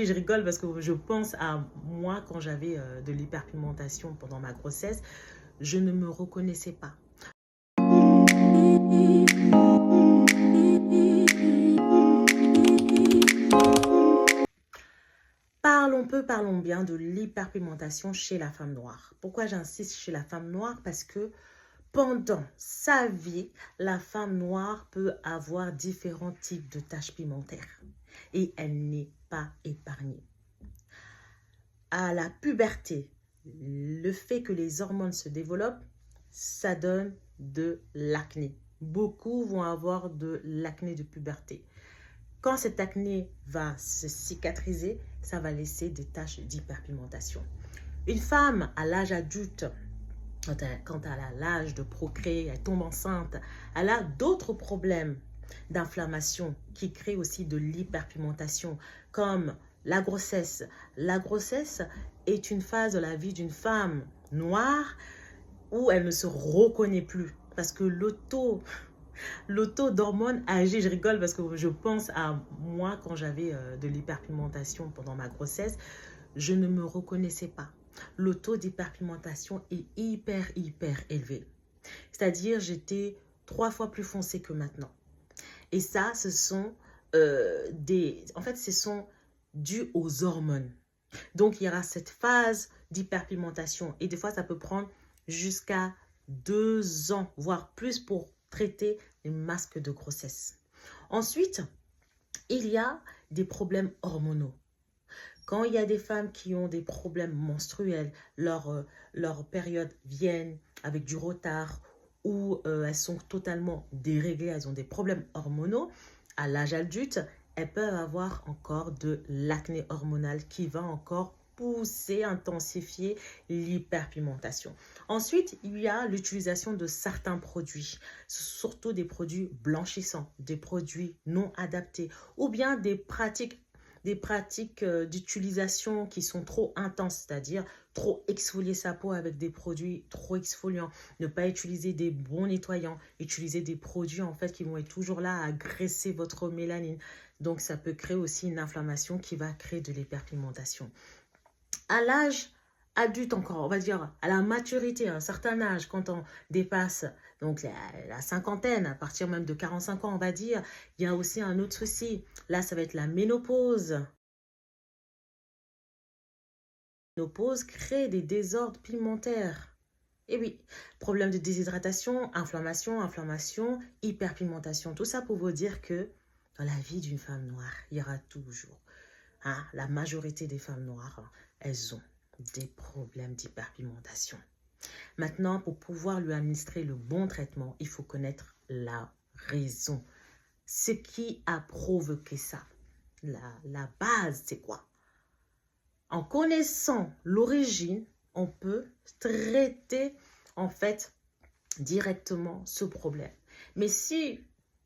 Je rigole parce que je pense à moi quand j'avais de l'hyperpigmentation pendant ma grossesse. Je ne me reconnaissais pas. Parlons peu, parlons bien de l'hyperpigmentation chez la femme noire. Pourquoi j'insiste chez la femme noire? Parce que pendant sa vie, la femme noire peut avoir différents types de taches pigmentaires et elle n'est pas épargnée. À la puberté, le fait que les hormones se développent, ça donne de l'acné. Beaucoup vont avoir de l'acné de puberté. Quand cette acné va se cicatriser, ça va laisser des taches d'hyperpigmentation. Une femme à l'âge adulte, quand elle a l'âge de procréer, elle tombe enceinte, elle a d'autres problèmes d'inflammation qui créent aussi de l'hyperpigmentation, comme la grossesse. La grossesse est une phase de la vie d'une femme noire où elle ne se reconnaît plus parce que l'auto d'hormones agit. Je rigole parce que je pense à moi quand j'avais de l'hyperpigmentation pendant ma grossesse. Je ne me reconnaissais pas. Le taux d'hyperpigmentation est hyper élevé. C'est-à-dire, j'étais 3 fois plus foncée que maintenant. Et ça, ce sont En fait, ce sont dû aux hormones. Donc, il y aura cette phase d'hyperpigmentation. Et des fois, ça peut prendre jusqu'à 2 ans, voire plus pour traiter les masques de grossesse. Ensuite, il y a des problèmes hormonaux. Quand il y a des femmes qui ont des problèmes menstruels, leur période viennent avec du retard ou elles sont totalement déréglées, elles ont des problèmes hormonaux, à l'âge adulte, elles peuvent avoir encore de l'acné hormonal qui va encore pousser, intensifier l'hyperpigmentation. Ensuite, il y a l'utilisation de certains produits, surtout des produits blanchissants, des produits non adaptés ou bien des pratiques d'utilisation qui sont trop intenses, c'est-à-dire trop exfolier sa peau avec des produits trop exfoliants, ne pas utiliser des bons nettoyants, utiliser des produits en fait qui vont être toujours là à agresser votre mélanine. Donc ça peut créer aussi une inflammation qui va créer de l'hyperpigmentation. À l'âge adulte encore, on va dire à la maturité, à un certain âge, quand on dépasse donc la cinquantaine, à partir même de 45 ans, on va dire, il y a aussi un autre souci. Là, ça va être la ménopause. La ménopause crée des désordres pigmentaires. Et oui, problème de déshydratation, inflammation, hyperpigmentation. Tout ça pour vous dire que dans la vie d'une femme noire, il y aura toujours, la majorité des femmes noires, elles ont des problèmes d'hyperpigmentation. Maintenant, pour pouvoir lui administrer le bon traitement, il faut connaître la raison. Ce qui a provoqué ça. La base, c'est quoi? En connaissant l'origine, on peut traiter en fait directement ce problème. Mais si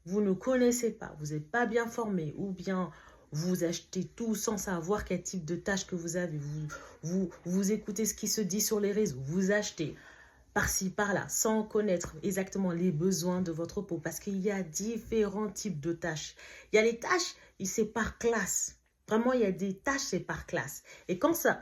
vous ne connaissez pas, vous n'êtes pas bien formé ou bien vous achetez tout sans savoir quel type de tâche que vous avez, vous écoutez ce qui se dit sur les réseaux, vous achetez par-ci, par-là, sans connaître exactement les besoins de votre peau. Parce qu'il y a différents types de tâches. Il y a les tâches, c'est par classe. Vraiment, il y a des tâches, c'est par classe. Et quand ça...